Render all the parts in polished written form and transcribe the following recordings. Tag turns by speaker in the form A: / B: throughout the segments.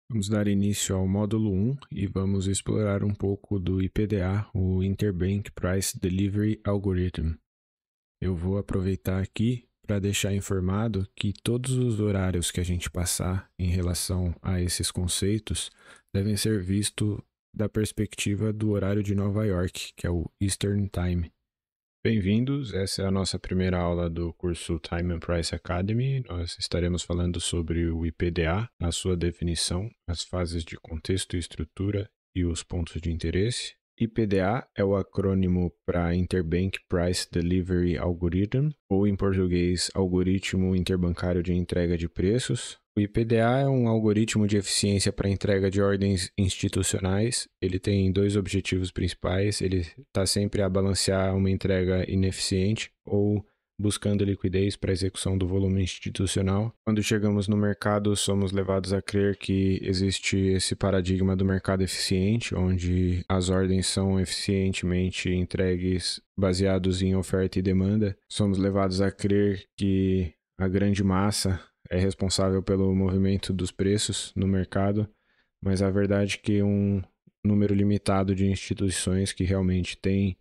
A: Vamos dar início ao módulo 1 e vamos explorar um pouco do IPDA, o Interbank Price Delivery Algorithm. Eu vou aproveitar aqui para deixar informado que todos os horários que a gente passar em relação a esses conceitos devem ser vistos da perspectiva do horário de Nova York, que é o Eastern Time. Bem-vindos, essa é a nossa primeira aula do curso Time and Price Academy. Nós estaremos falando sobre o IPDA, a sua definição, as fases de contexto e estrutura e os pontos de interesse. IPDA é o acrônimo para Interbank Price Delivery Algorithm, ou em português, Algoritmo Interbancário de Entrega de Preços. O IPDA é um algoritmo de eficiência para entrega de ordens institucionais. Ele tem dois objetivos principais. Ele está sempre a balancear uma entrega ineficiente ou buscando liquidez para a execução do volume institucional. Quando chegamos no mercado, somos levados a crer que existe esse paradigma do mercado eficiente, onde as ordens são eficientemente entregues baseados em oferta e demanda. Somos levados a crer que a grande massa é responsável pelo movimento dos preços no mercado, mas a verdade é que um número limitado de instituições que realmente têm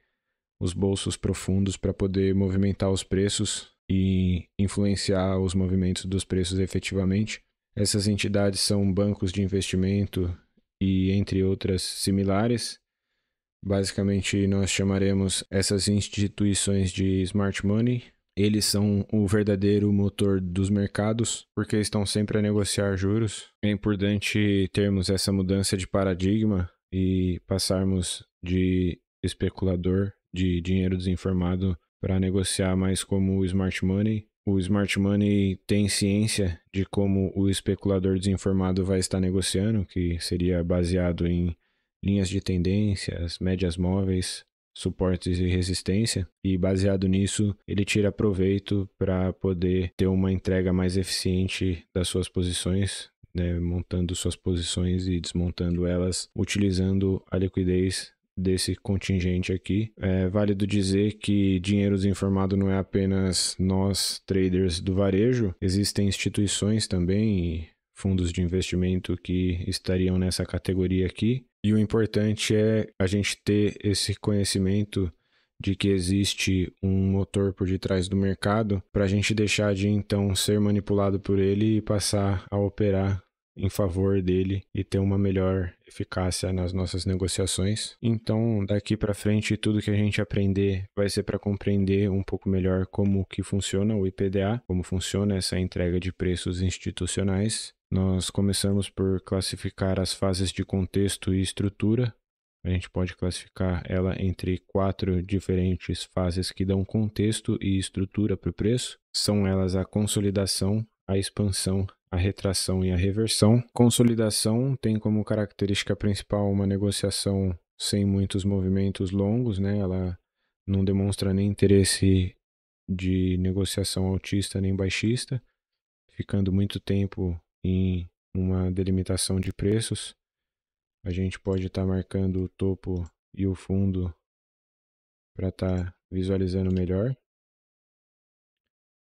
A: os bolsos profundos para poder movimentar os preços e influenciar os movimentos dos preços efetivamente. Essas entidades são bancos de investimento e entre outras similares. Basicamente, nós chamaremos essas instituições de smart money. Eles são o verdadeiro motor dos mercados, porque estão sempre a negociar juros. É importante termos essa mudança de paradigma e passarmos de especulador, de dinheiro desinformado, para negociar mais como o smart money. O smart money tem ciência de como o especulador desinformado vai estar negociando, que seria baseado em linhas de tendências, médias móveis, suportes e resistência, e baseado nisso ele tira proveito para poder ter uma entrega mais eficiente das suas posições, né, montando suas posições e desmontando elas, utilizando a liquidez desse contingente aqui. É válido dizer que dinheiro desinformado não é apenas nós, traders do varejo, existem instituições também e fundos de investimento que estariam nessa categoria aqui. E o importante é a gente ter esse conhecimento de que existe um motor por detrás do mercado para a gente deixar de então ser manipulado por ele e passar a operar em favor dele e ter uma melhor eficácia nas nossas negociações. Então, daqui para frente, tudo que a gente aprender vai ser para compreender um pouco melhor como que funciona o IPDA, como funciona essa entrega de preços institucionais. Nós começamos por classificar as fases de contexto e estrutura. A gente pode classificar ela entre 4 diferentes fases que dão contexto e estrutura para o preço. São elas a consolidação, a expansão, a retração e a reversão. Consolidação tem como característica principal uma negociação sem muitos movimentos longos, né? Ela não demonstra nem interesse de negociação altista nem baixista, ficando muito tempo em uma delimitação de preços. A gente pode estar marcando o topo e o fundo para estar visualizando melhor.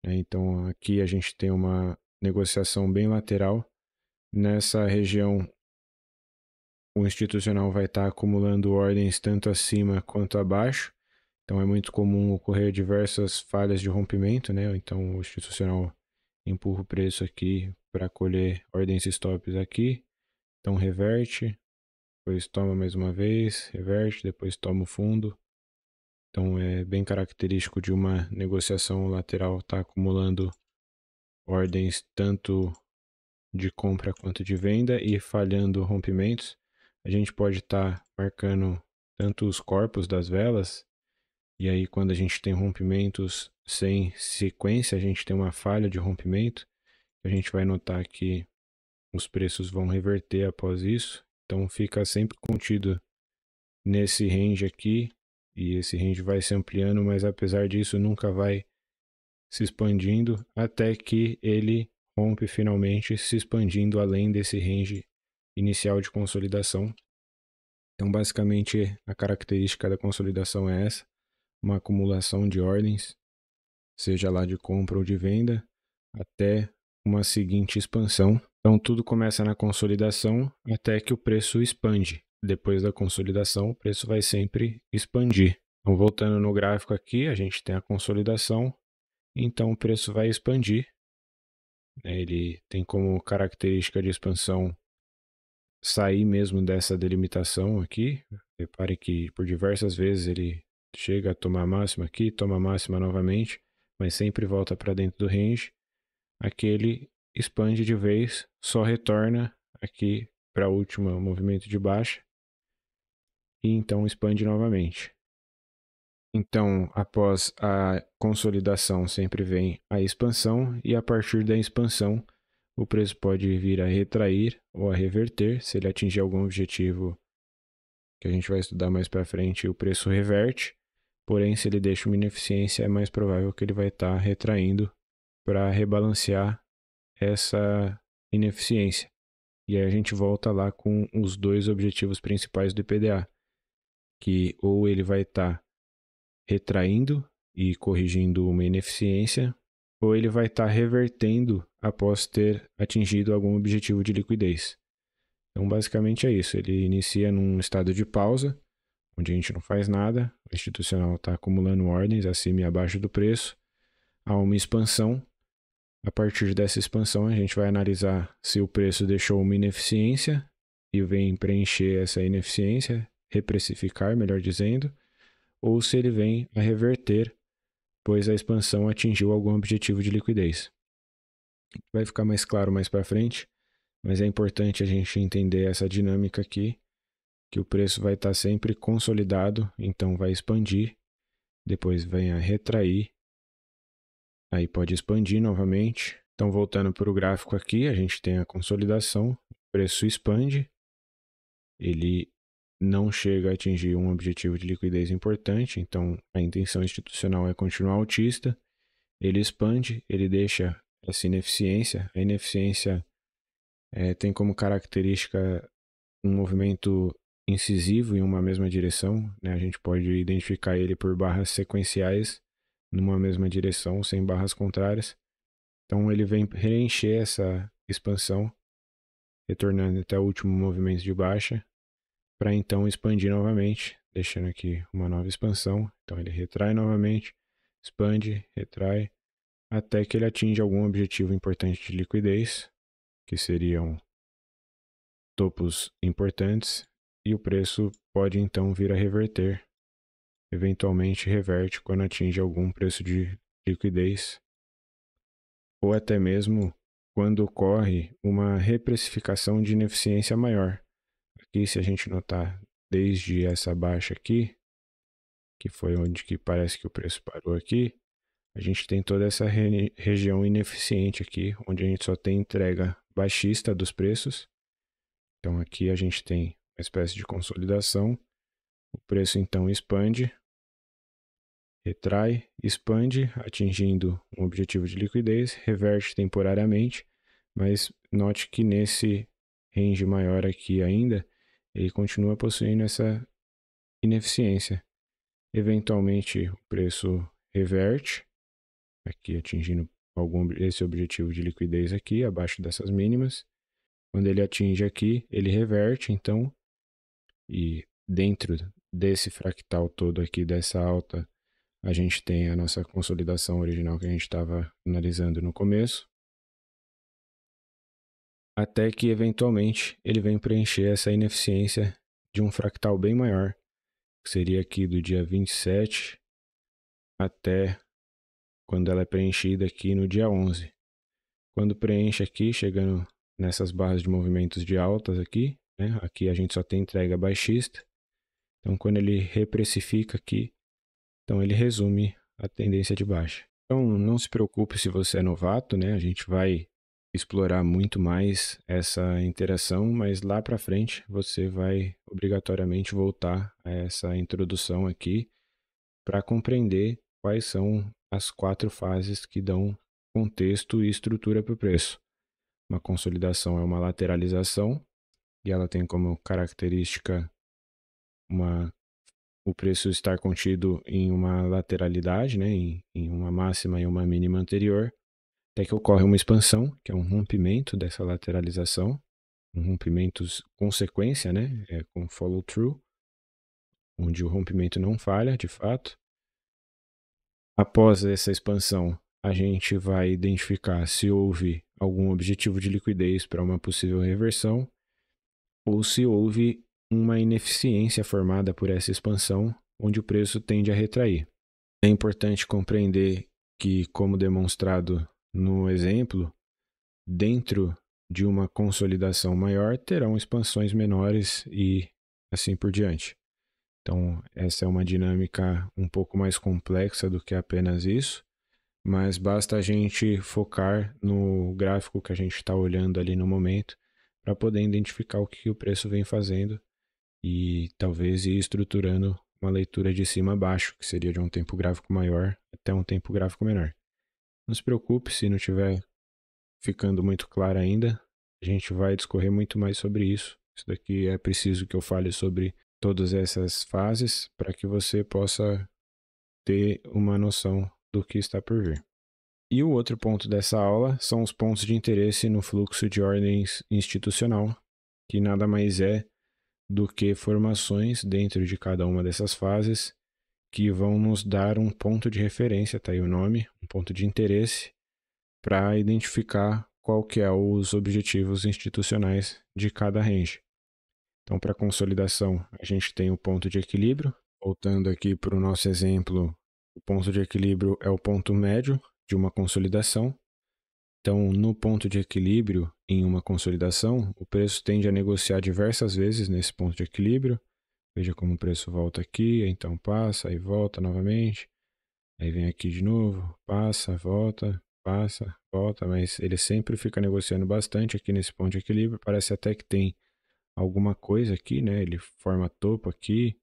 A: Então aqui a gente tem uma negociação bem lateral. Nessa região o institucional vai estar acumulando ordens tanto acima quanto abaixo. Então é muito comum ocorrer diversas falhas de rompimento, né? Então o institucional empurra o preço aqui para colher ordens stops aqui. Então reverte, depois toma mais uma vez, reverte, depois toma o fundo. Então é bem característico de uma negociação lateral estar acumulando ordens tanto de compra quanto de venda e falhando rompimentos. A gente pode estar marcando tanto os corpos das velas, e aí quando a gente tem rompimentos sem sequência, a gente tem uma falha de rompimento, a gente vai notar que os preços vão reverter após isso. Então fica sempre contido nesse range aqui, e esse range vai se ampliando, mas apesar disso nunca vai se expandindo até que ele rompe finalmente, se expandindo além desse range inicial de consolidação. Então basicamente a característica da consolidação é essa, uma acumulação de ordens, seja lá de compra ou de venda, até uma seguinte expansão. Então, tudo começa na consolidação até que o preço expande. Depois da consolidação, o preço vai sempre expandir. Então, voltando no gráfico aqui, a gente tem a consolidação, então o preço vai expandir. Ele tem como característica de expansão sair mesmo dessa delimitação aqui. Repare que por diversas vezes ele chega a tomar máxima aqui, toma máxima novamente, mas sempre volta para dentro do range. Aqui ele expande de vez, só retorna aqui para o último movimento de baixa e então expande novamente. Então, após a consolidação, sempre vem a expansão, e a partir da expansão, o preço pode vir a retrair ou a reverter. Se ele atingir algum objetivo que a gente vai estudar mais para frente, o preço reverte. Porém, se ele deixa uma ineficiência, é mais provável que ele vai estar retraindo para rebalancear essa ineficiência. E aí a gente volta lá com os dois objetivos principais do IPDA, que ou ele vai estar retraindo e corrigindo uma ineficiência, ou ele vai estar revertendo após ter atingido algum objetivo de liquidez. Então, basicamente é isso. Ele inicia num estado de pausa, onde a gente não faz nada, o institucional está acumulando ordens acima e abaixo do preço, há uma expansão. A partir dessa expansão, a gente vai analisar se o preço deixou uma ineficiência e vem preencher essa ineficiência, reprecificar, melhor dizendo, ou se ele vem a reverter, pois a expansão atingiu algum objetivo de liquidez. Vai ficar mais claro mais para frente, mas é importante a gente entender essa dinâmica aqui, que o preço vai estar sempre consolidado, então vai expandir, depois vem a retrair, aí pode expandir novamente. Então, voltando para o gráfico aqui, a gente tem a consolidação, o preço expande, ele não chega a atingir um objetivo de liquidez importante, então a intenção institucional é continuar altista, ele expande, ele deixa essa ineficiência. A ineficiência tem como característica um movimento incisivo em uma mesma direção, né? A gente pode identificar ele por barras sequenciais numa mesma direção, sem barras contrárias. Então ele vem preencher essa expansão, retornando até o último movimento de baixa, para então expandir novamente, deixando aqui uma nova expansão. Então ele retrai novamente, expande, retrai, até que ele atinja algum objetivo importante de liquidez, que seriam topos importantes, e o preço pode então vir a reverter. Eventualmente reverte quando atinge algum preço de liquidez, ou até mesmo quando ocorre uma reprecificação de ineficiência maior. Aqui, se a gente notar desde essa baixa aqui, que foi onde que parece que o preço parou aqui, a gente tem toda essa região ineficiente aqui, onde a gente só tem entrega baixista dos preços. Então aqui a gente tem uma espécie de consolidação, o preço então expande, retrai, expande, atingindo um objetivo de liquidez, reverte temporariamente, mas note que nesse range maior aqui ainda, ele continua possuindo essa ineficiência. Eventualmente o preço reverte, aqui atingindo esse objetivo de liquidez aqui, abaixo dessas mínimas. Quando ele atinge aqui, ele reverte, então, e dentro desse fractal todo aqui, dessa alta, a gente tem a nossa consolidação original que a gente estava analisando no começo, até que eventualmente ele vem preencher essa ineficiência de um fractal bem maior, que seria aqui do dia 27 até quando ela é preenchida aqui no dia 11. Quando preenche aqui, chegando nessas barras de movimentos de altas aqui, né? Aqui a gente só tem entrega baixista. Então, quando ele reprecifica aqui, então ele resume a tendência de baixa. Então, não se preocupe se você é novato, né? A gente vai explorar muito mais essa interação, mas lá para frente você vai obrigatoriamente voltar a essa introdução aqui para compreender quais são as 4 fases que dão contexto e estrutura para o preço. Uma consolidação é uma lateralização, e ela tem como característica o preço estar contido em uma lateralidade, né, em uma máxima e uma mínima anterior. até que ocorre uma expansão, que é um rompimento dessa lateralização, um rompimento consequência, né? Com follow-through, onde o rompimento não falha, de fato. Após essa expansão, a gente vai identificar se houve algum objetivo de liquidez para uma possível reversão ou se houve uma ineficiência formada por essa expansão, onde o preço tende a retrair. É importante compreender que, como demonstrado no exemplo, dentro de uma consolidação maior terão expansões menores e assim por diante. Então, essa é uma dinâmica um pouco mais complexa do que apenas isso, mas basta a gente focar no gráfico que a gente está olhando ali no momento para poder identificar o que o preço vem fazendo e talvez ir estruturando uma leitura de cima a baixo, que seria de um tempo gráfico maior até um tempo gráfico menor. Não se preocupe se não estiver ficando muito claro ainda, a gente vai discorrer muito mais sobre isso. Isso daqui é preciso que eu fale sobre todas essas fases para que você possa ter uma noção do que está por vir. E o outro ponto dessa aula são os pontos de interesse no fluxo de ordens institucional, que nada mais é do que formações dentro de cada uma dessas fases que vão nos dar um ponto de referência, tá aí o nome, um ponto de interesse para identificar qual que é os objetivos institucionais de cada range. Então, para consolidação, a gente tem o ponto de equilíbrio. Voltando aqui para o nosso exemplo, o ponto de equilíbrio é o ponto médio de uma consolidação. Então, no ponto de equilíbrio em uma consolidação, o preço tende a negociar diversas vezes nesse ponto de equilíbrio. Veja como o preço volta aqui, então passa, aí volta novamente. Aí vem aqui de novo, passa, volta, mas ele sempre fica negociando bastante aqui nesse ponto de equilíbrio. Parece até que tem alguma coisa aqui, né? Ele forma topo aqui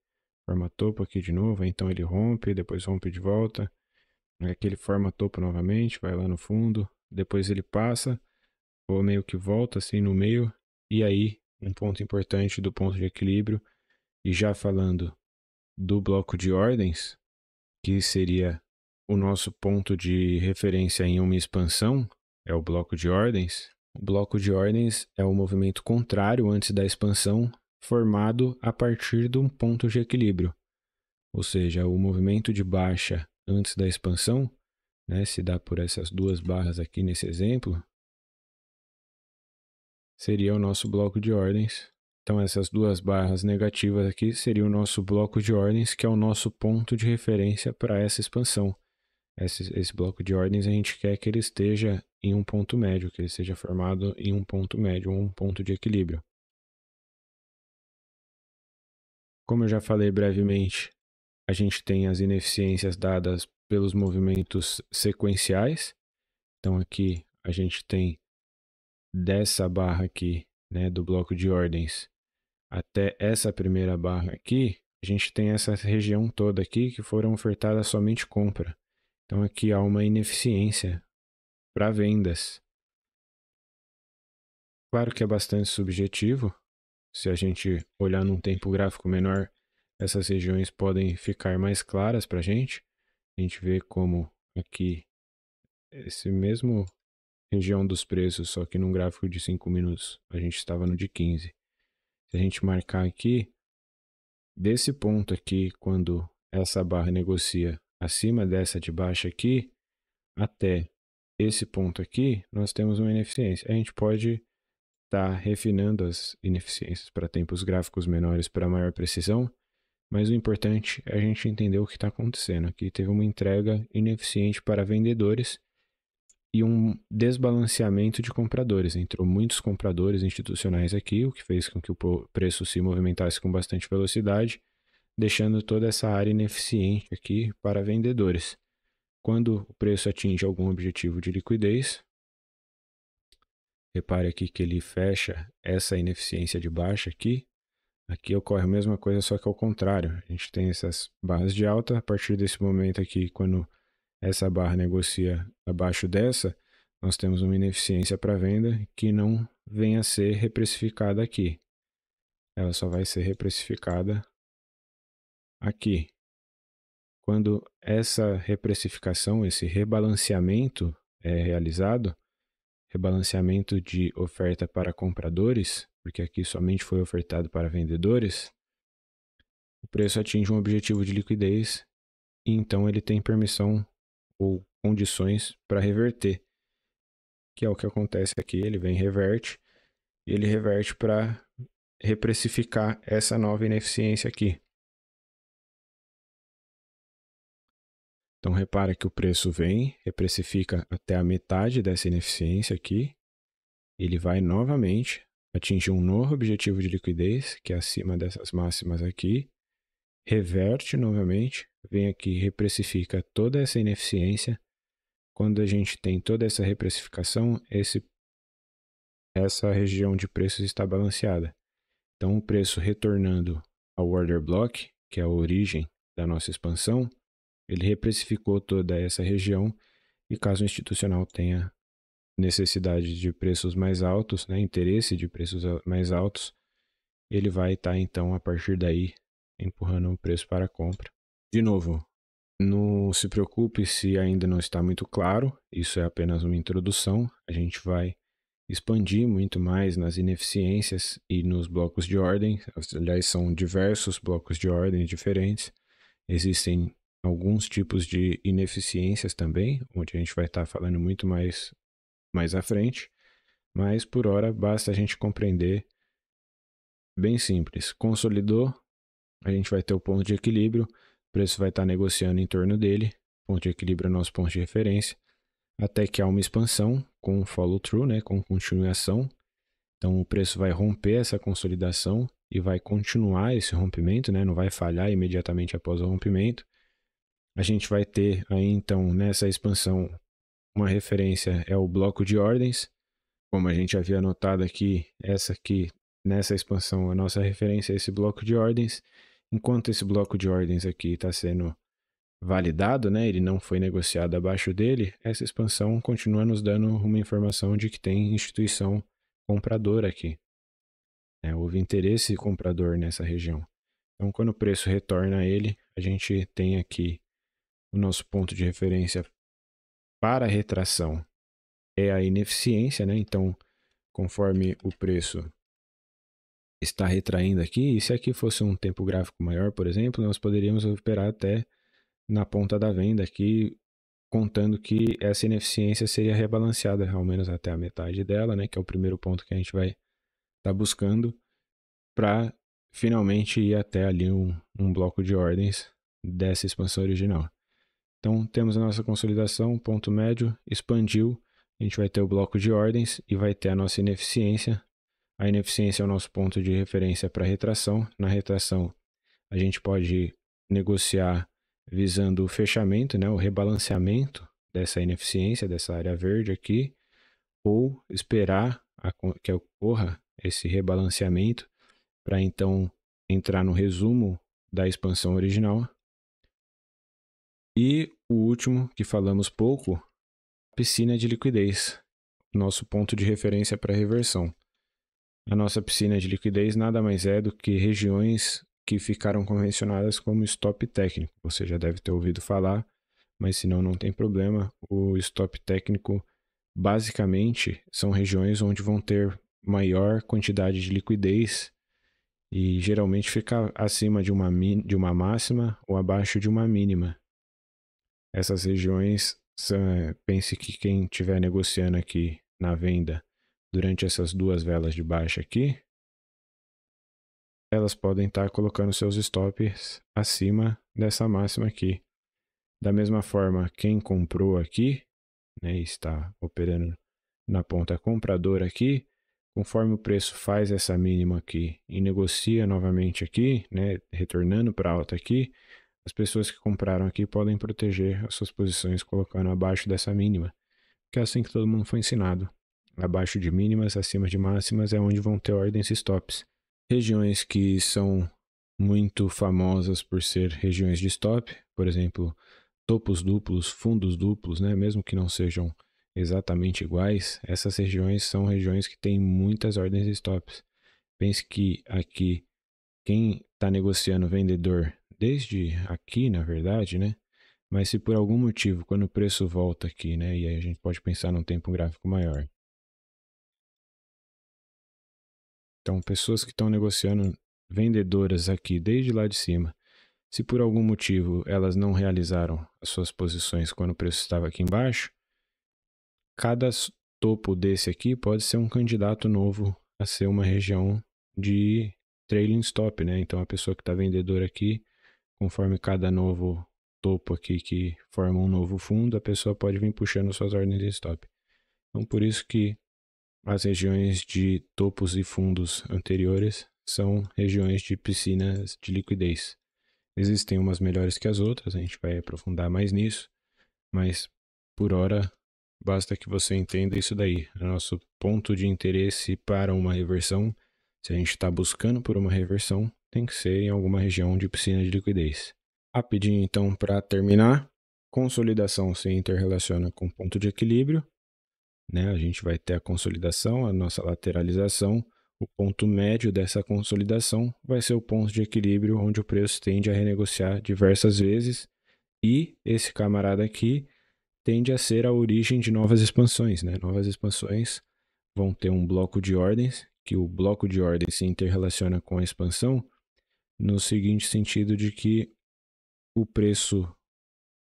A: de novo, então ele rompe, depois rompe de volta. Aqui ele forma topo novamente, vai lá no fundo, depois ele passa, ou meio que volta assim no meio, e aí um ponto importante do ponto de equilíbrio, e já falando do bloco de ordens, que seria o nosso ponto de referência em uma expansão, é o bloco de ordens. O bloco de ordens é o movimento contrário antes da expansão, formado a partir de um ponto de equilíbrio. Ou seja, o movimento de baixa antes da expansão, né, se dá por essas duas barras aqui nesse exemplo, seria o nosso bloco de ordens. Então, essas duas barras negativas aqui seria o nosso bloco de ordens, que é o nosso ponto de referência para essa expansão. Esse bloco de ordens a gente quer que ele esteja em um ponto médio, que ele seja formado em um ponto médio, um ponto de equilíbrio. Como eu já falei brevemente, a gente tem as ineficiências dadas pelos movimentos sequenciais. Então aqui a gente tem dessa barra aqui, né, do bloco de ordens, até essa primeira barra aqui, a gente tem essa região toda aqui que foram ofertadas somente compra. Então aqui há uma ineficiência para vendas. Claro que é bastante subjetivo. Se a gente olhar num tempo gráfico menor, essas regiões podem ficar mais claras para a gente. A gente vê como aqui, esse mesmo região dos preços, só que num gráfico de 5 minutos, a gente estava no de 15. Se a gente marcar aqui, desse ponto aqui, quando essa barra negocia acima dessa de baixo aqui, até esse ponto aqui, nós temos uma ineficiência. A gente pode estar refinando as ineficiências para tempos gráficos menores para maior precisão, mas o importante é a gente entender o que está acontecendo. Aqui teve uma entrega ineficiente para vendedores e um desbalanceamento de compradores. Entrou muitos compradores institucionais aqui, o que fez com que o preço se movimentasse com bastante velocidade, deixando toda essa área ineficiente aqui para vendedores. Quando o preço atinge algum objetivo de liquidez, repare aqui que ele fecha essa ineficiência de baixa aqui. Aqui ocorre a mesma coisa, só que ao contrário. A gente tem essas barras de alta. A partir desse momento aqui, quando essa barra negocia abaixo dessa, nós temos uma ineficiência para venda que não vem a ser reprecificada aqui. Ela só vai ser reprecificada aqui. Quando essa reprecificação, esse rebalanceamento é realizado, rebalanceamento de oferta para compradores, porque aqui somente foi ofertado para vendedores, o preço atinge um objetivo de liquidez e então ele tem permissão ou condições para reverter, que é o que acontece aqui. Ele vem e ele reverte para reprecificar essa nova ineficiência aqui. Então repara que o preço vem, reprecifica até a metade dessa ineficiência aqui, ele vai novamente atingir um novo objetivo de liquidez, que é acima dessas máximas aqui, reverte novamente, vem aqui, reprecifica toda essa ineficiência. Quando a gente tem toda essa reprecificação, essa região de preços está balanceada. Então o preço retornando ao order block, que é a origem da nossa expansão, ele reprecificou toda essa região e caso o institucional tenha necessidade de preços mais altos, né, interesse de preços mais altos, ele vai estar então a partir daí empurrando o preço para a compra. De novo, não se preocupe se ainda não está muito claro, isso é apenas uma introdução, a gente vai expandir muito mais nas ineficiências e nos blocos de ordem. Aliás, são diversos blocos de ordem diferentes. Existem alguns tipos de ineficiências também, onde a gente vai estar falando muito mais à frente, mas por hora basta a gente compreender bem simples. Consolidou, a gente vai ter o ponto de equilíbrio, o preço vai estar negociando em torno dele, ponto de equilíbrio é o nosso ponto de referência, até que há uma expansão com follow-through, né, com continuação. Então o preço vai romper essa consolidação e vai continuar esse rompimento, né, não vai falhar imediatamente após o rompimento. A gente vai ter aí então nessa expansão uma referência é o bloco de ordens, como a gente havia notado aqui, essa aqui nessa expansão a nossa referência é esse bloco de ordens. Enquanto esse bloco de ordens aqui está sendo validado, né, ele não foi negociado abaixo dele, essa expansão continua nos dando uma informação de que tem instituição compradora aqui. Houve interesse comprador nessa região. Então, quando o preço retorna a ele, a gente tem aqui o nosso ponto de referência para a retração é a ineficiência, né? Então, conforme o preço está retraindo aqui, e se aqui fosse um tempo gráfico maior, por exemplo, nós poderíamos operar até na ponta da venda aqui, contando que essa ineficiência seria rebalanceada ao menos até a metade dela, né? Que é o primeiro ponto que a gente vai estar buscando para finalmente ir até ali um bloco de ordens dessa expansão original. Então, temos a nossa consolidação, ponto médio, expandiu, a gente vai ter o bloco de ordens e vai ter a nossa ineficiência. A ineficiência é o nosso ponto de referência para retração. Na retração, a gente pode negociar visando o fechamento, né, o rebalanceamento dessa ineficiência, dessa área verde aqui, ou esperar que ocorra esse rebalanceamento para então entrar no resumo da expansão original. E o último, que falamos pouco, piscina de liquidez, nosso ponto de referência para reversão. A nossa piscina de liquidez nada mais é do que regiões que ficaram convencionadas como stop técnico. Você já deve ter ouvido falar, mas se não, não tem problema. O stop técnico, basicamente, são regiões onde vão ter maior quantidade de liquidez e geralmente fica acima de uma máxima ou abaixo de uma mínima. Essas regiões, pense que quem estiver negociando aqui na venda durante essas duas velas de baixa aqui, elas podem estar colocando seus stops acima dessa máxima aqui. Da mesma forma, quem comprou aqui, né, está operando na ponta compradora aqui, conforme o preço faz essa mínima aqui e negocia novamente aqui, né, retornando para alta aqui, as pessoas que compraram aqui podem proteger as suas posições colocando abaixo dessa mínima, que é assim que todo mundo foi ensinado. Abaixo de mínimas, acima de máximas é onde vão ter ordens e stops. Regiões que são muito famosas por ser regiões de stop, por exemplo, topos duplos, fundos duplos, né? Mesmo que não sejam exatamente iguais, essas regiões são regiões que têm muitas ordens e stops. Pense que aqui, quem está negociando vendedor, desde aqui, na verdade, né? Mas se por algum motivo, quando o preço volta aqui, né, e aí a gente pode pensar num tempo gráfico maior. Então, pessoas que estão negociando, vendedoras aqui desde lá de cima, se por algum motivo elas não realizaram as suas posições quando o preço estava aqui embaixo, cada topo desse aqui pode ser um candidato novo a ser uma região de trailing stop, né? Então, a pessoa que está vendedora aqui, conforme cada novo topo aqui que forma um novo fundo, a pessoa pode vir puxando suas ordens de stop. Então, por isso que as regiões de topos e fundos anteriores são regiões de piscinas de liquidez. Existem umas melhores que as outras, a gente vai aprofundar mais nisso, mas por hora basta que você entenda isso daí. O nosso ponto de interesse para uma reversão, se a gente está buscando por uma reversão, tem que ser em alguma região de piscina de liquidez. Rapidinho então para terminar, consolidação se interrelaciona com ponto de equilíbrio, né? A gente vai ter a consolidação, a nossa lateralização, o ponto médio dessa consolidação vai ser o ponto de equilíbrio onde o preço tende a renegociar diversas vezes e esse camarada aqui tende a ser a origem de novas expansões, né? Novas expansões vão ter um bloco de ordens, que o bloco de ordens se interrelaciona com a expansão no seguinte sentido de que o preço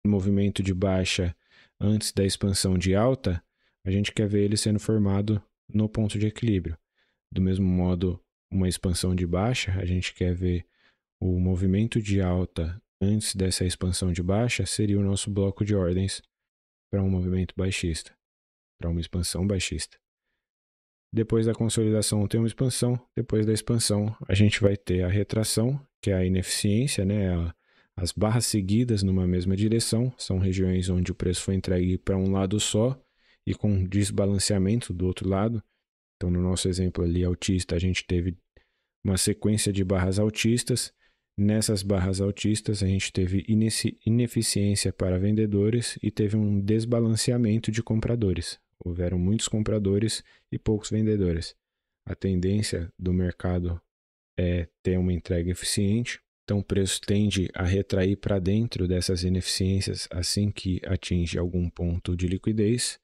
A: em movimento de baixa antes da expansão de alta, a gente quer ver ele sendo formado no ponto de equilíbrio. Do mesmo modo, uma expansão de baixa, a gente quer ver o movimento de alta antes dessa expansão de baixa, seria o nosso bloco de ordens para um movimento baixista, para uma expansão baixista. Depois da consolidação tem uma expansão, depois da expansão a gente vai ter a retração, que é a ineficiência, né? As barras seguidas numa mesma direção, são regiões onde o preço foi entregue para um lado só e com desbalanceamento do outro lado. Então, no nosso exemplo ali altista, a gente teve uma sequência de barras altistas. Nessas barras altistas, a gente teve ineficiência para vendedores e teve um desbalanceamento de compradores. Houveram muitos compradores e poucos vendedores. A tendência do mercado é ter uma entrega eficiente, então o preço tende a retrair para dentro dessas ineficiências assim que atinge algum ponto de liquidez.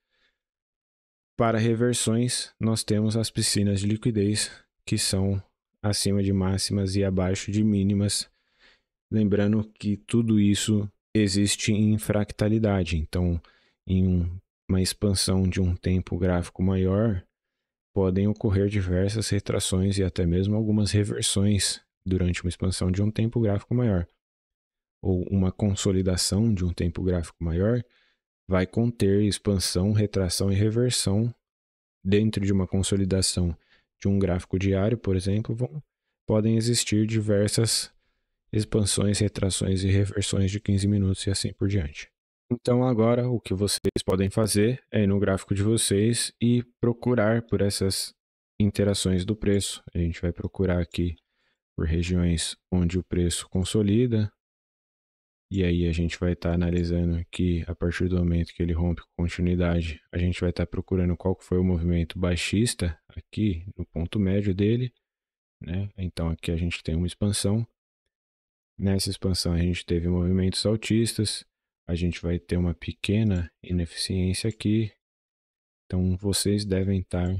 A: Para reversões, nós temos as piscinas de liquidez, que são acima de máximas e abaixo de mínimas. Lembrando que tudo isso existe em fractalidade, então em uma expansão de um tempo gráfico maior, podem ocorrer diversas retrações e até mesmo algumas reversões durante uma expansão de um tempo gráfico maior. Ou uma consolidação de um tempo gráfico maior vai conter expansão, retração e reversão. Dentro de uma consolidação de um gráfico diário, por exemplo, podem existir diversas expansões, retrações e reversões de 15 minutos e assim por diante. Então agora o que vocês podem fazer é ir no gráfico de vocês e procurar por essas interações do preço. A gente vai procurar aqui por regiões onde o preço consolida. E aí a gente vai estar analisando aqui, a partir do momento que ele rompe continuidade, a gente vai estar procurando qual foi o movimento baixista aqui no ponto médio dele, né? Então aqui a gente tem uma expansão. Nessa expansão a gente teve movimentos altistas, a gente vai ter uma pequena ineficiência aqui. Então vocês devem estar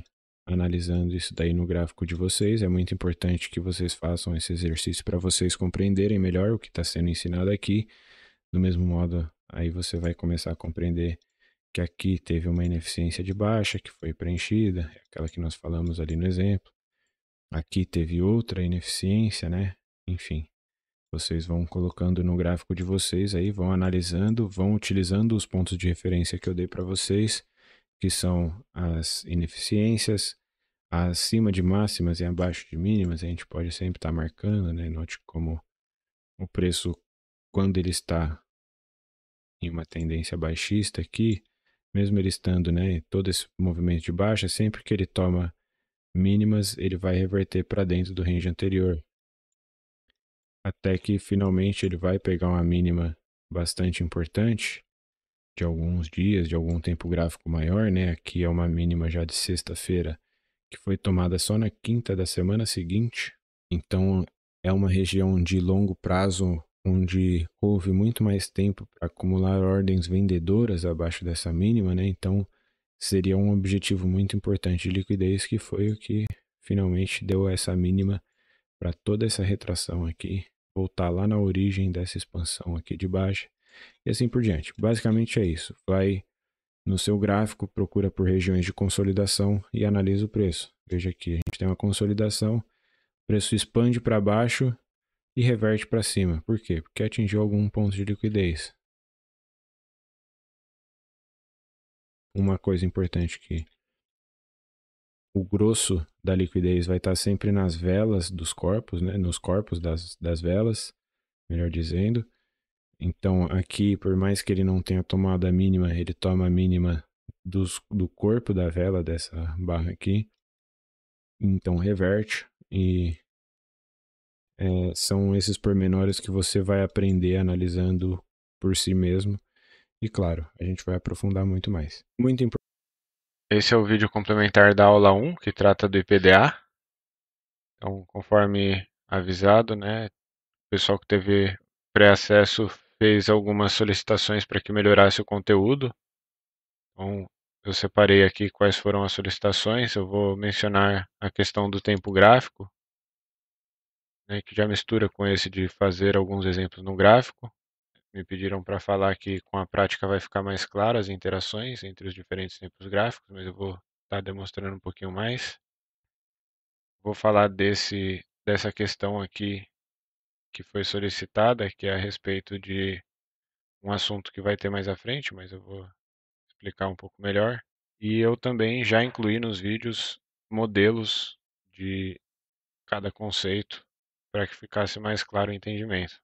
A: analisando isso daí no gráfico de vocês. É muito importante que vocês façam esse exercício para vocês compreenderem melhor o que está sendo ensinado aqui. Do mesmo modo, aí você vai começar a compreender que aqui teve uma ineficiência de baixa que foi preenchida, aquela que nós falamos ali no exemplo. Aqui teve outra ineficiência, né? Enfim, vocês vão colocando no gráfico de vocês aí, vão analisando, vão utilizando os pontos de referência que eu dei para vocês, que são as ineficiências, acima de máximas e abaixo de mínimas. A gente pode sempre estar marcando, né? Note como o preço, quando ele está em uma tendência baixista aqui, mesmo ele estando, né, todo esse movimento de baixa, sempre que ele toma mínimas, ele vai reverter para dentro do range anterior. Até que finalmente ele vai pegar uma mínima bastante importante, de alguns dias, de algum tempo gráfico maior, né? Aqui é uma mínima já de sexta-feira, que foi tomada só na quinta da semana seguinte. Então é uma região de longo prazo onde houve muito mais tempo para acumular ordens vendedoras abaixo dessa mínima, né? Então seria um objetivo muito importante de liquidez que foi o que finalmente deu essa mínima para toda essa retração aqui, voltar lá na origem dessa expansão aqui de baixa e assim por diante. Basicamente é isso. Vai no seu gráfico, procura por regiões de consolidação e analisa o preço. Veja aqui, a gente tem uma consolidação, o preço expande para baixo e reverte para cima. Por quê? Porque atingiu algum ponto de liquidez. Uma coisa importante aqui, o grosso da liquidez vai estar sempre nas velas dos corpos, né? Nos corpos das velas, melhor dizendo. Então aqui, por mais que ele não tenha tomado a mínima, ele toma a mínima do corpo da vela dessa barra aqui. Então reverte e são esses pormenores que você vai aprender analisando por si mesmo. E claro, a gente vai aprofundar muito mais. Muito importante. Esse é o vídeo complementar da aula 1, que trata do IPDA. Então, conforme avisado, né, o pessoal que teve pré-acesso fez algumas solicitações para que melhorasse o conteúdo. Então, eu separei aqui quais foram as solicitações. Eu vou mencionar a questão do tempo gráfico, né, que já mistura com esse de fazer alguns exemplos no gráfico. Me pediram para falar que com a prática vai ficar mais claro as interações entre os diferentes tempos gráficos, mas eu vou estar demonstrando um pouquinho mais. Vou falar dessa questão aqui que foi solicitada, que é a respeito de um assunto que vai ter mais à frente, mas eu vou explicar um pouco melhor. E eu também já incluí nos vídeos modelos de cada conceito para que ficasse mais claro o entendimento.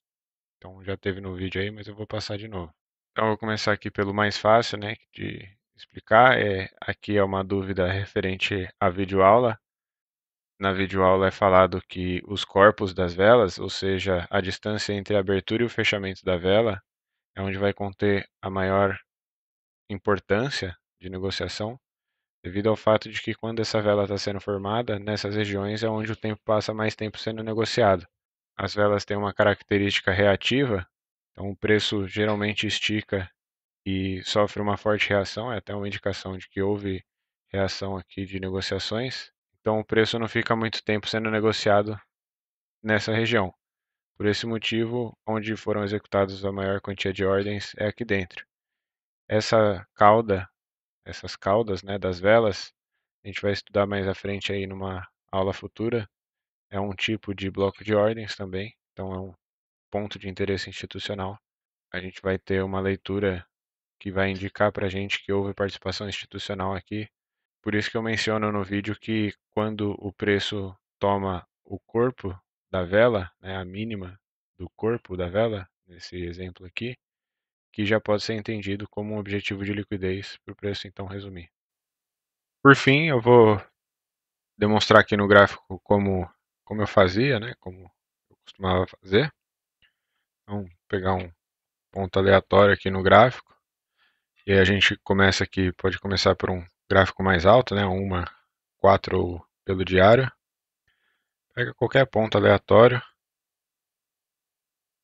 A: Então já teve no vídeo aí, mas eu vou passar de novo. Então eu vou começar aqui pelo mais fácil, né, de explicar. Aqui é uma dúvida referente à videoaula. Na videoaula é falado que os corpos das velas, ou seja, a distância entre a abertura e o fechamento da vela, é onde vai conter a maior importância de negociação, devido ao fato de que quando essa vela está sendo formada, nessas regiões é onde o tempo passa mais tempo sendo negociado. As velas têm uma característica reativa, então o preço geralmente estica e sofre uma forte reação, é até uma indicação de que houve reação aqui de negociações. Então o preço não fica muito tempo sendo negociado nessa região. Por esse motivo, onde foram executadas a maior quantia de ordens é aqui dentro. Essa cauda, essas caudas, né, das velas, a gente vai estudar mais à frente aí numa aula futura. É um tipo de bloco de ordens também, então é um ponto de interesse institucional. A gente vai ter uma leitura que vai indicar para a gente que houve participação institucional aqui. Por isso que eu menciono no vídeo que quando o preço toma o corpo da vela, né, a mínima do corpo da vela, nesse exemplo aqui, que já pode ser entendido como um objetivo de liquidez para o preço então resumir. Por fim, eu vou demonstrar aqui no gráfico como eu fazia, né, como eu costumava fazer. Então, pegar um ponto aleatório aqui no gráfico. E aí a gente começa aqui, pode começar por um gráfico mais alto, né, 4 pelo diário. Pega qualquer ponto aleatório.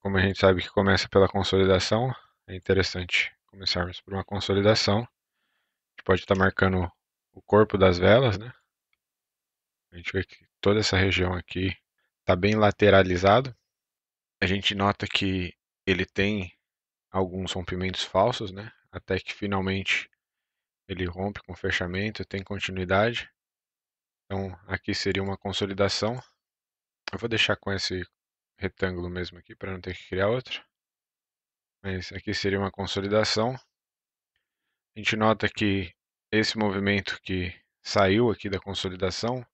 A: Como a gente sabe que começa pela consolidação, é interessante começarmos por uma consolidação. A gente pode estar marcando o corpo das velas, né? A gente vê que toda essa região aqui está bem lateralizado. A gente nota que ele tem alguns rompimentos falsos, né? Até que finalmente ele rompe com fechamento, tem continuidade. Então aqui seria uma consolidação. Eu vou deixar com esse retângulo mesmo aqui para não ter que criar outro. Mas aqui seria uma consolidação. A gente nota que esse movimento que saiu aqui da consolidação,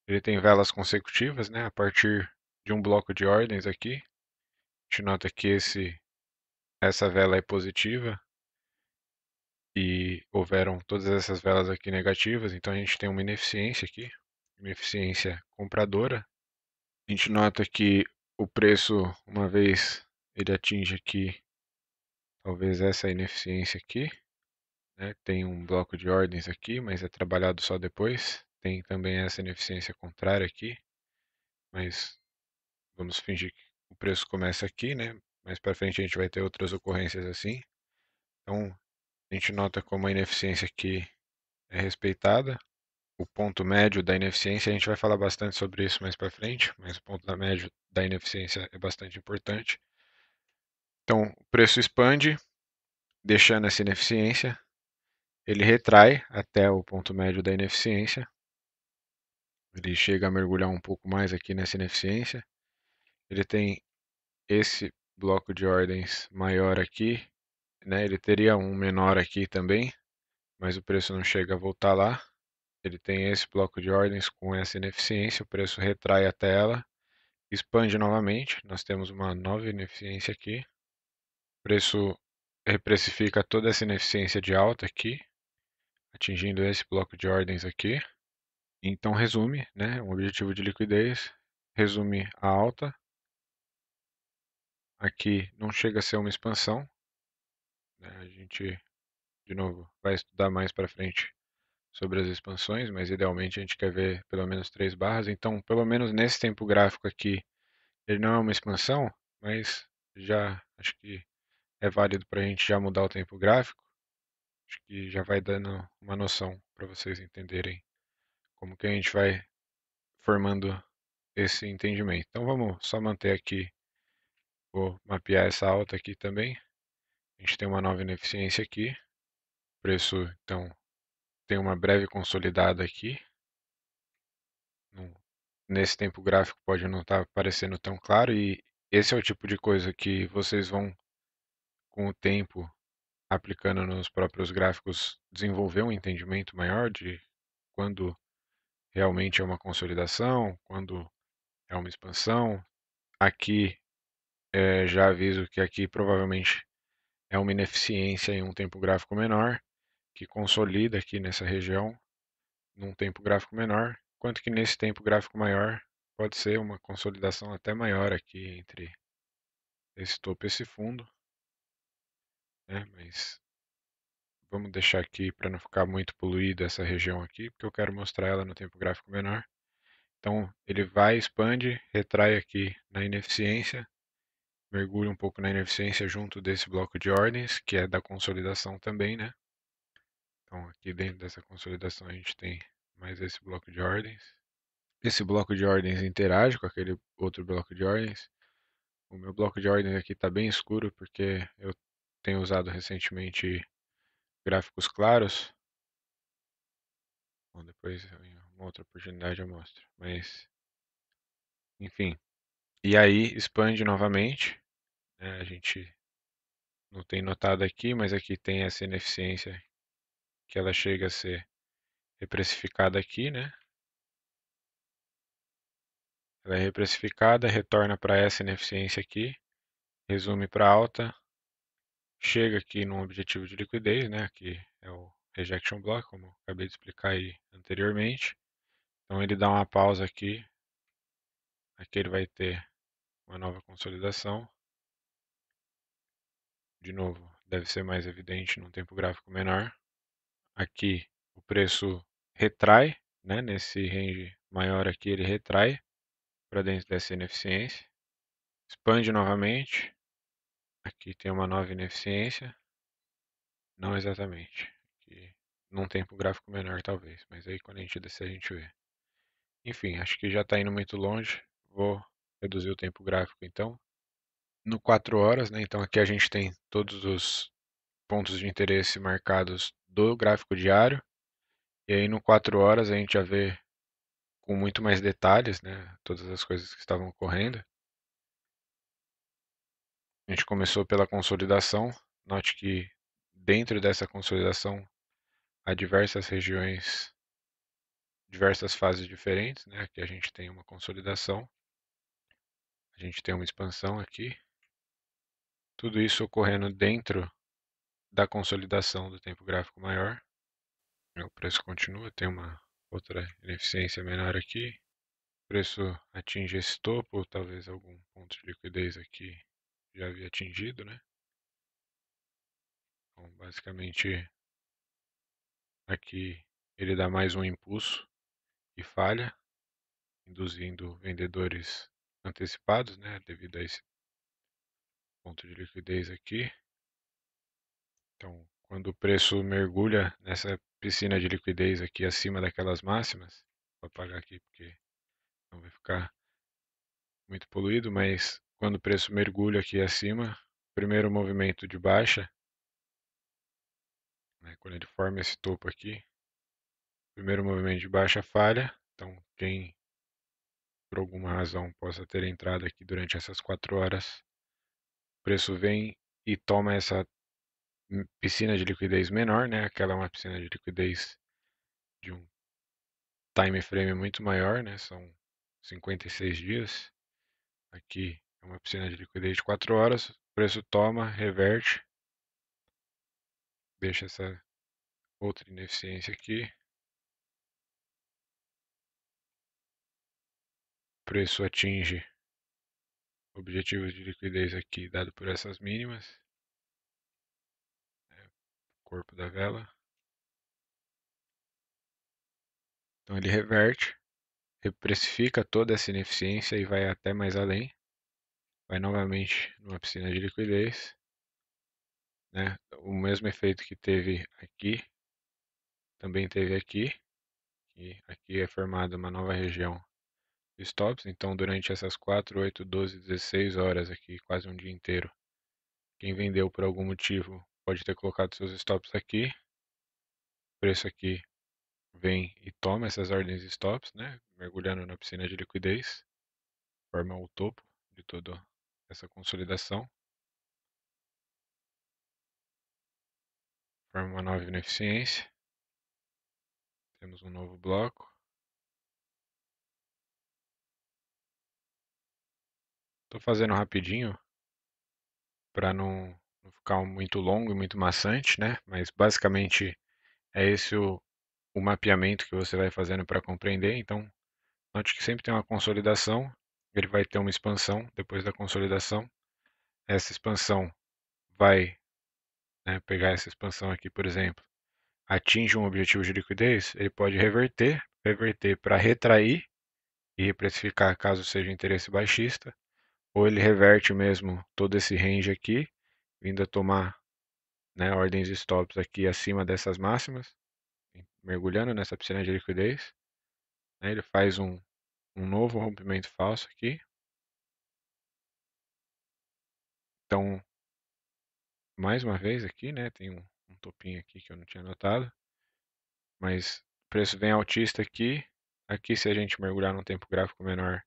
A: ele tem velas consecutivas, né? A partir de um bloco de ordens aqui. A gente nota que essa vela é positiva e houveram todas essas velas aqui negativas, então a gente tem uma ineficiência aqui, uma eficiência compradora. A gente nota que o preço, uma vez ele atinge aqui, talvez essa ineficiência aqui, né? Tem um bloco de ordens aqui, mas é trabalhado só depois. Tem também essa ineficiência contrária aqui, mas vamos fingir que o preço começa aqui, né? mais para frente a gente vai ter outras ocorrências assim. Então, a gente nota como a ineficiência aqui é respeitada. O ponto médio da ineficiência, a gente vai falar bastante sobre isso mais para frente, mas o ponto médio da ineficiência é bastante importante. Então, o preço expande, deixando essa ineficiência, ele retrai até o ponto médio da ineficiência, ele chega a mergulhar um pouco mais aqui nessa ineficiência, ele tem esse bloco de ordens maior aqui, né? Ele teria um menor aqui também, mas o preço não chega a voltar lá. Ele tem esse bloco de ordens com essa ineficiência, o preço retrai até ela, expande novamente, nós temos uma nova ineficiência aqui, o preço reprecifica toda essa ineficiência de alta aqui, atingindo esse bloco de ordens aqui. Então resume, né, um objetivo de liquidez, resume a alta. Aqui não chega a ser uma expansão, né, a gente, de novo, vai estudar mais para frente sobre as expansões, mas idealmente a gente quer ver pelo menos 3 barras. Então, pelo menos nesse tempo gráfico aqui, ele não é uma expansão, mas já acho que é válido para a gente já mudar o tempo gráfico. Acho que já vai dando uma noção para vocês entenderem como que a gente vai formando esse entendimento. Então vamos só manter aqui, vou mapear essa alta aqui também. A gente tem uma nova ineficiência aqui. O preço, então, tem uma breve consolidada aqui. Nesse tempo gráfico pode não estar parecendo tão claro e esse é o tipo de coisa que vocês vão, com o tempo, aplicando nos próprios gráficos, desenvolver um entendimento maior de quando realmente é uma consolidação, quando é uma expansão. Aqui, já aviso que aqui provavelmente é uma ineficiência em um tempo gráfico menor, que consolida aqui nessa região num tempo gráfico menor, enquanto que nesse tempo gráfico maior pode ser uma consolidação até maior aqui entre esse topo e esse fundo, né? Mas vamos deixar aqui para não ficar muito poluída essa região aqui, porque eu quero mostrar ela no tempo gráfico menor. Então ele vai, expande, retrai aqui na ineficiência, mergulha um pouco na ineficiência junto desse bloco de ordens, que é da consolidação também, né? Então aqui dentro dessa consolidação a gente tem mais esse bloco de ordens. Esse bloco de ordens interage com aquele outro bloco de ordens. O meu bloco de ordens aqui está bem escuro porque eu tenho usado recentemente gráficos claros. Bom, depois em uma outra oportunidade eu mostro. Mas, enfim. E aí expande novamente, né? A gente não tem notado aqui, mas aqui tem essa ineficiência que ela chega a ser reprecificada aqui, né? Ela é reprecificada, retorna para essa ineficiência aqui, resume para alta, chega aqui num objetivo de liquidez, né? Que é o rejection block, como eu acabei de explicar aí anteriormente. Então ele dá uma pausa aqui, aqui ele vai ter uma nova consolidação. De novo, deve ser mais evidente num tempo gráfico menor. Aqui o preço retrai, né? Nesse range maior aqui ele retrai para dentro dessa ineficiência, expande novamente. Aqui tem uma nova ineficiência, não exatamente. Aqui, num tempo gráfico menor talvez, mas aí quando a gente descer a gente vê. Enfim, acho que já está indo muito longe. Vou reduzir o tempo gráfico então. No 4 horas, né? Então aqui a gente tem todos os pontos de interesse marcados do gráfico diário. E aí no 4 horas a gente já vê com muito mais detalhes, né? Todas as coisas que estavam ocorrendo. A gente começou pela consolidação. Note que dentro dessa consolidação há diversas regiões, diversas fases diferentes, né? Aqui a gente tem uma consolidação, a gente tem uma expansão aqui. Tudo isso ocorrendo dentro da consolidação do tempo gráfico maior. O preço continua, tem uma outra ineficiência menor aqui. O preço atinge esse topo, talvez algum ponto de liquidez aqui já havia atingido, né? Então, basicamente, aqui ele dá mais um impulso e falha, induzindo vendedores antecipados, né? Devido a esse ponto de liquidez aqui. Então, quando o preço mergulha nessa piscina de liquidez aqui acima daquelas máximas, vou apagar aqui porque não vai ficar muito poluído, mas quando o preço mergulha aqui acima, primeiro movimento de baixa, né, quando ele forma esse topo aqui, primeiro movimento de baixa falha, então quem por alguma razão possa ter entrado aqui durante essas 4 horas, o preço vem e toma essa piscina de liquidez menor, né? Aquela é uma piscina de liquidez de um time frame muito maior, né? São 56 dias. Aqui é uma piscina de liquidez de 4 horas. O preço toma, reverte, deixa essa outra ineficiência aqui. O preço atinge objetivos de liquidez aqui dado por essas mínimas. Corpo da vela. Então ele reverte, reprecifica toda essa ineficiência e vai até mais além. Vai novamente numa piscina de liquidez. Né? O mesmo efeito que teve aqui, também teve aqui. E aqui é formada uma nova região de stops. Então, durante essas 4, 8, 12, 16 horas aqui, quase um dia inteiro, quem vendeu por algum motivo pode ter colocado seus stops aqui. O preço aqui vem e toma essas ordens de stops, né? Mergulhando na piscina de liquidez, forma o topo de toda essa consolidação, forma uma nova ineficiência, temos um novo bloco. Estou fazendo rapidinho para não ficar muito longo e muito maçante, né? Mas basicamente é esse o mapeamento que você vai fazendo para compreender. Então, note que sempre tem uma consolidação, ele vai ter uma expansão depois da consolidação. Essa expansão vai, né, pegar essa expansão aqui, por exemplo, atinge um objetivo de liquidez, ele pode reverter para retrair e reprecificar caso seja interesse baixista, ou ele reverte mesmo todo esse range aqui, vindo a tomar, né, ordens de stops aqui acima dessas máximas, mergulhando nessa piscina de liquidez. Né, ele faz um novo rompimento falso aqui. Então, mais uma vez aqui, né, tem um topinho aqui que eu não tinha notado, mas o preço vem altista aqui. Aqui, se a gente mergulhar num tempo gráfico menor,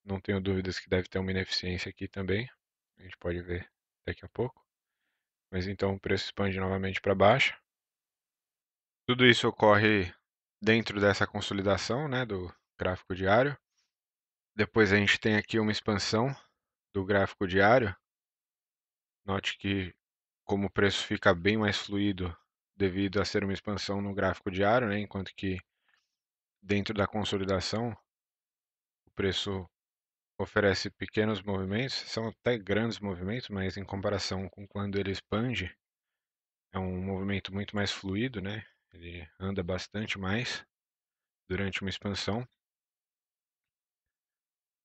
A: não tenho dúvidas que deve ter uma ineficiência aqui também. A gente pode ver daqui a pouco. Mas então o preço expande novamente para baixo. Tudo isso ocorre dentro dessa consolidação, né, do gráfico diário. Depois a gente tem aqui uma expansão do gráfico diário. Note que como o preço fica bem mais fluido devido a ser uma expansão no gráfico diário, né, enquanto que dentro da consolidação o preço oferece pequenos movimentos, são até grandes movimentos, mas em comparação com quando ele expande, é um movimento muito mais fluido, né? Ele anda bastante mais durante uma expansão.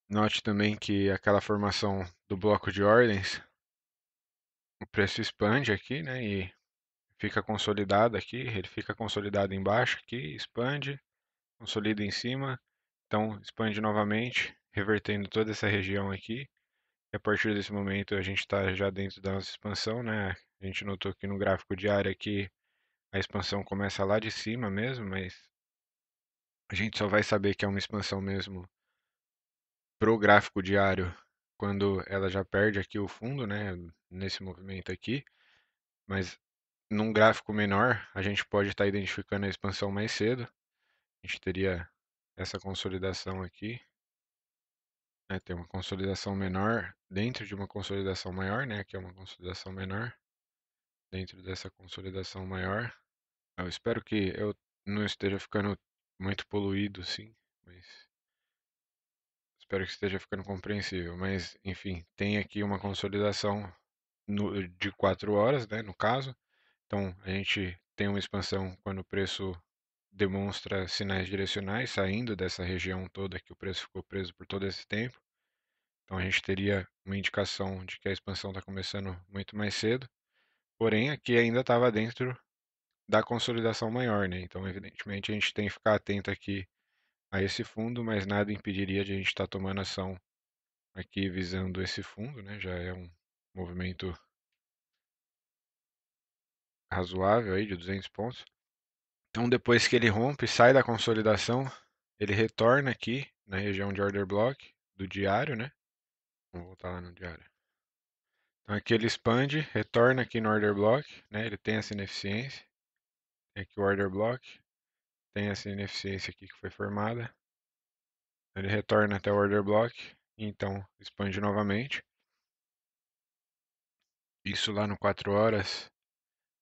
A: Note também que aquela formação do bloco de ordens, o preço expande aqui, né? E fica consolidado aqui, ele fica consolidado embaixo aqui, expande, consolida em cima, então expande novamente, revertendo toda essa região aqui. E a partir desse momento a gente está já dentro da nossa expansão, né? A gente notou aqui no gráfico diário aqui a expansão começa lá de cima mesmo, mas a gente só vai saber que é uma expansão mesmo pro gráfico diário quando ela já perde aqui o fundo, né? Nesse movimento aqui, mas num gráfico menor a gente pode estar identificando a expansão mais cedo. A gente teria essa consolidação aqui, né? Tem uma consolidação menor dentro de uma consolidação maior, né? Que é uma consolidação menor dentro dessa consolidação maior. Eu espero que eu não esteja ficando muito poluído, sim, mas espero que esteja ficando compreensível. Mas, enfim, tem aqui uma consolidação de 4 horas, né, no caso. Então, a gente tem uma expansão quando o preço demonstra sinais direcionais, saindo dessa região toda que o preço ficou preso por todo esse tempo. Então a gente teria uma indicação de que a expansão está começando muito mais cedo, porém aqui ainda estava dentro da consolidação maior, né? Então, evidentemente, a gente tem que ficar atento aqui a esse fundo, mas nada impediria de a gente estar tomando ação aqui visando esse fundo, né? Já é um movimento razoável aí de 200 pontos. Então, depois que ele rompe, sai da consolidação, ele retorna aqui na região de order block do diário, né? Vamos voltar lá no diário. Então, aqui ele expande, retorna aqui no order block, né? Ele tem essa ineficiência. Tem aqui o order block, tem essa ineficiência aqui que foi formada. Ele retorna até o order block, e então expande novamente. Isso lá no 4 horas,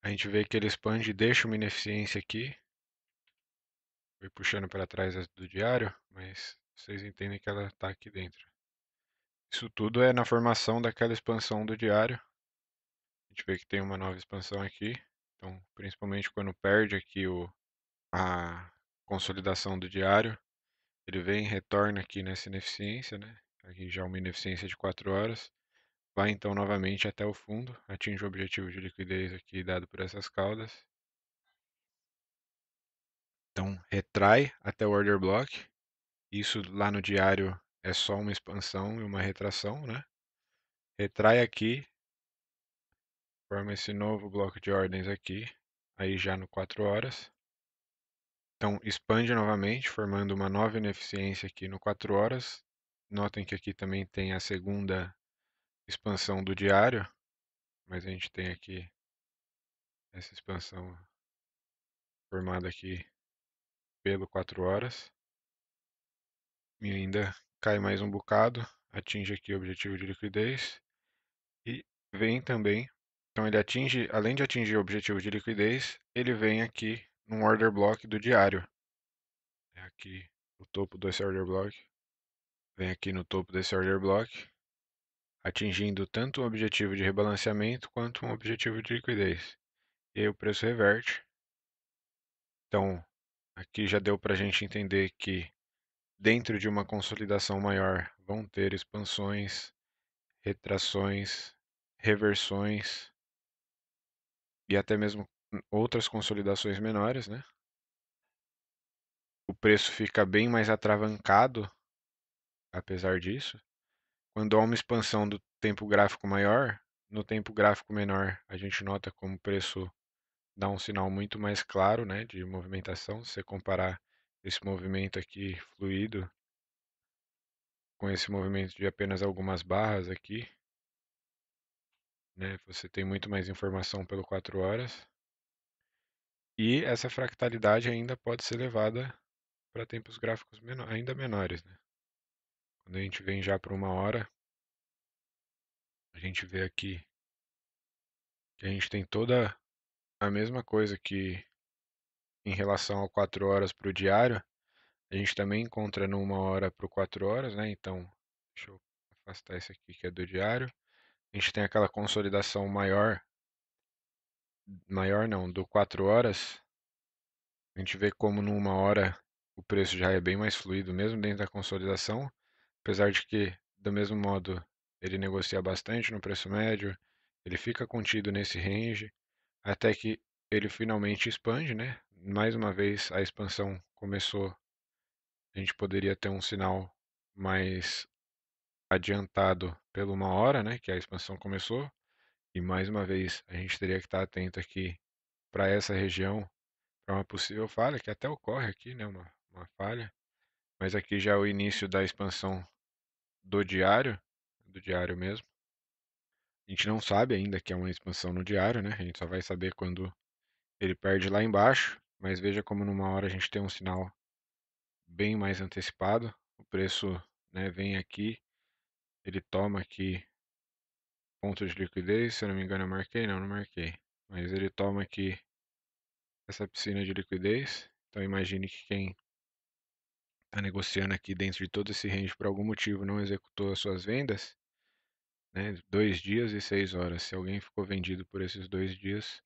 A: a gente vê que ele expande e deixa uma ineficiência aqui. Foi puxando para trás do diário, mas vocês entendem que ela está aqui dentro. Isso tudo é na formação daquela expansão do diário. A gente vê que tem uma nova expansão aqui. Então, principalmente quando perde aqui a consolidação do diário, ele vem e retorna aqui nessa ineficiência, né? Aqui já uma ineficiência de 4 horas. Vai então novamente até o fundo, atinge o objetivo de liquidez aqui dado por essas caudas. Então retrai até o order block. Isso lá no diário é só uma expansão e uma retração, né? Retrai aqui, forma esse novo bloco de ordens aqui, aí já no 4 horas. Então expande novamente, formando uma nova ineficiência aqui no 4 horas. Notem que aqui também tem a segunda expansão do diário, mas a gente tem aqui essa expansão formada aqui pelo 4 horas. E ainda cai mais um bocado, atinge aqui o objetivo de liquidez e vem também. Então ele atinge, além de atingir o objetivo de liquidez, ele vem aqui no order block do diário. É aqui o topo desse order block. Vem aqui no topo desse order block, atingindo tanto um objetivo de rebalanceamento quanto um objetivo de liquidez. E aí o preço reverte. Então, aqui já deu para a gente entender que dentro de uma consolidação maior vão ter expansões, retrações, reversões e até mesmo outras consolidações menores, né? O preço fica bem mais atravancado, apesar disso. Quando há uma expansão do tempo gráfico maior, no tempo gráfico menor, a gente nota como o preço dá um sinal muito mais claro, né, de movimentação. Se você comparar esse movimento aqui fluido com esse movimento de apenas algumas barras aqui, né, você tem muito mais informação pelo 4 horas. E essa fractalidade ainda pode ser levada para tempos gráficos ainda menores, né? Quando a gente vem já para 1 hora, a gente vê aqui que a gente tem toda a mesma coisa que em relação ao 4 horas para o diário, a gente também encontra no 1 hora para o 4 horas, né? Então, deixa eu afastar esse aqui que é do diário. A gente tem aquela consolidação maior, maior não, do 4 horas. A gente vê como no 1 hora o preço já é bem mais fluido, mesmo dentro da consolidação, apesar de que, do mesmo modo, ele negocia bastante no preço médio, ele fica contido nesse range, até que ele finalmente expande, né? Mais uma vez a expansão começou, a gente poderia ter um sinal mais adiantado pela 1 hora, né? Que a expansão começou, e mais uma vez a gente teria que estar atento aqui para essa região, para uma possível falha, que até ocorre aqui, né? Uma falha, mas aqui já é o início da expansão do diário mesmo. A gente não sabe ainda que é uma expansão no diário, né? A gente só vai saber quando ele perde lá embaixo, mas veja como numa hora a gente tem um sinal bem mais antecipado. O preço, né, vem aqui, ele toma aqui ponto de liquidez, se eu não me engano eu marquei, não marquei. Mas ele toma aqui essa piscina de liquidez. Então imagine que quem está negociando aqui dentro de todo esse range por algum motivo não executou as suas vendas, né, 2 dias e 6 horas. Se alguém ficou vendido por esses 2 dias,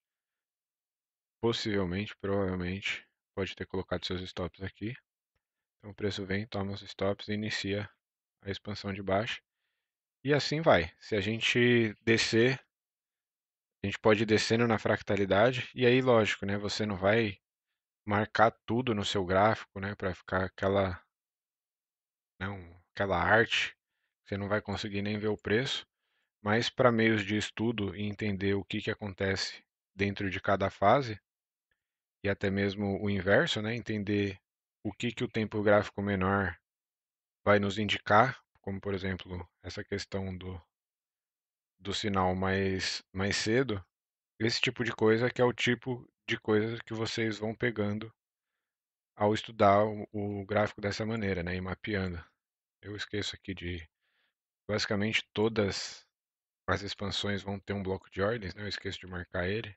A: possivelmente, provavelmente, pode ter colocado seus stops aqui. Então o preço vem, toma os stops e inicia a expansão de baixa. E assim vai. Se a gente descer, a gente pode ir descendo na fractalidade, e aí, lógico, né? Você não vai marcar tudo no seu gráfico, né? Para ficar aquela arte, você não vai conseguir nem ver o preço, mas para meios de estudo e entender o que que acontece dentro de cada fase, e até mesmo o inverso, né? Entender o que que o tempo gráfico menor vai nos indicar, como por exemplo essa questão do sinal mais cedo, esse tipo de coisa que é o tipo de coisa que vocês vão pegando ao estudar o gráfico dessa maneira, né? E mapeando. Eu esqueço aqui de basicamente todas as expansões vão ter um bloco de ordens, né? Eu esqueço de marcar ele.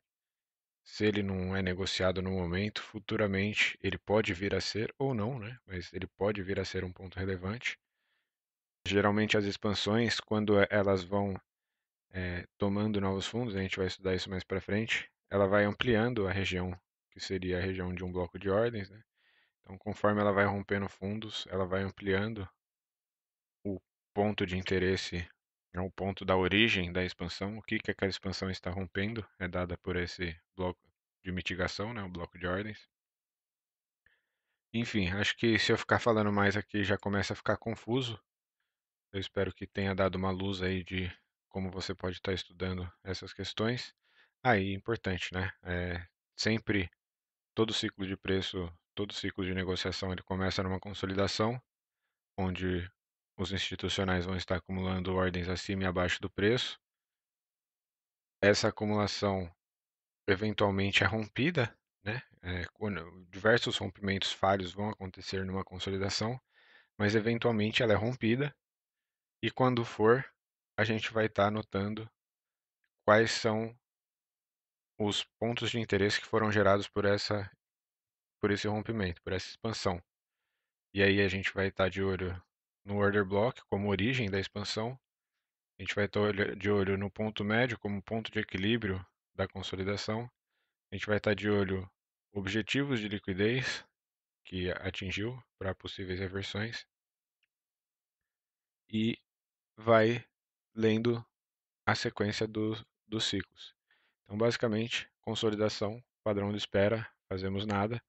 A: Se ele não é negociado no momento, futuramente ele pode vir a ser, ou não, né? Mas ele pode vir a ser um ponto relevante. Geralmente as expansões, quando elas vão tomando novos fundos, a gente vai estudar isso mais para frente, ela vai ampliando a região, que seria a região de um bloco de ordens, né? Então, conforme ela vai rompendo fundos, ela vai ampliando o ponto de interesse, é o ponto da origem da expansão, o que que aquela expansão está rompendo, é dada por esse bloco de mitigação, né, o bloco de ordens. Enfim, acho que se eu ficar falando mais aqui já começa a ficar confuso. Eu espero que tenha dado uma luz aí de como você pode estar estudando essas questões. Aí, importante, né? Sempre todo ciclo de preço, todo ciclo de negociação, ele começa numa consolidação, onde os institucionais vão estar acumulando ordens acima e abaixo do preço. Essa acumulação eventualmente é rompida, né? Diversos rompimentos falhos vão acontecer numa consolidação, mas eventualmente ela é rompida e quando for, a gente vai estar anotando quais são os pontos de interesse que foram gerados por esse rompimento, por essa expansão. E aí a gente vai estar de olho no order block como origem da expansão, a gente vai estar de olho no ponto médio como ponto de equilíbrio da consolidação, a gente vai estar de olho objetivos de liquidez que atingiu para possíveis reversões e vai lendo a sequência dos ciclos. Então, basicamente, consolidação, padrão de espera, fazemos nada,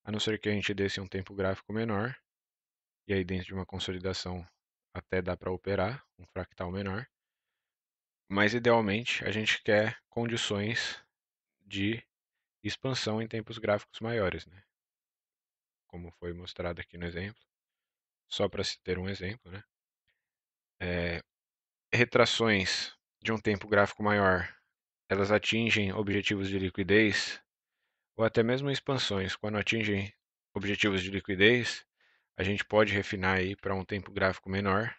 A: a não ser que a gente desse um tempo gráfico menor, e aí dentro de uma consolidação até dá para operar um fractal menor, mas idealmente a gente quer condições de expansão em tempos gráficos maiores, né? Como foi mostrado aqui no exemplo, só para se ter um exemplo, né? Retrações de um tempo gráfico maior, elas atingem objetivos de liquidez, ou até mesmo expansões, quando atingem objetivos de liquidez, a gente pode refinar aí para um tempo gráfico menor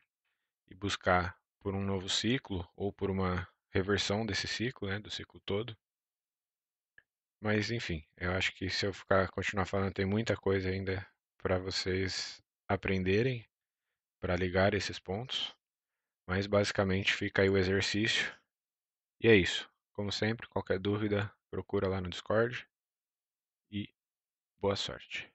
A: e buscar por um novo ciclo ou por uma reversão desse ciclo, né, do ciclo todo. Mas enfim, eu acho que se eu continuar falando, tem muita coisa ainda para vocês aprenderem para ligar esses pontos. Mas basicamente fica aí o exercício. E é isso. Como sempre, qualquer dúvida, procura lá no Discord e boa sorte.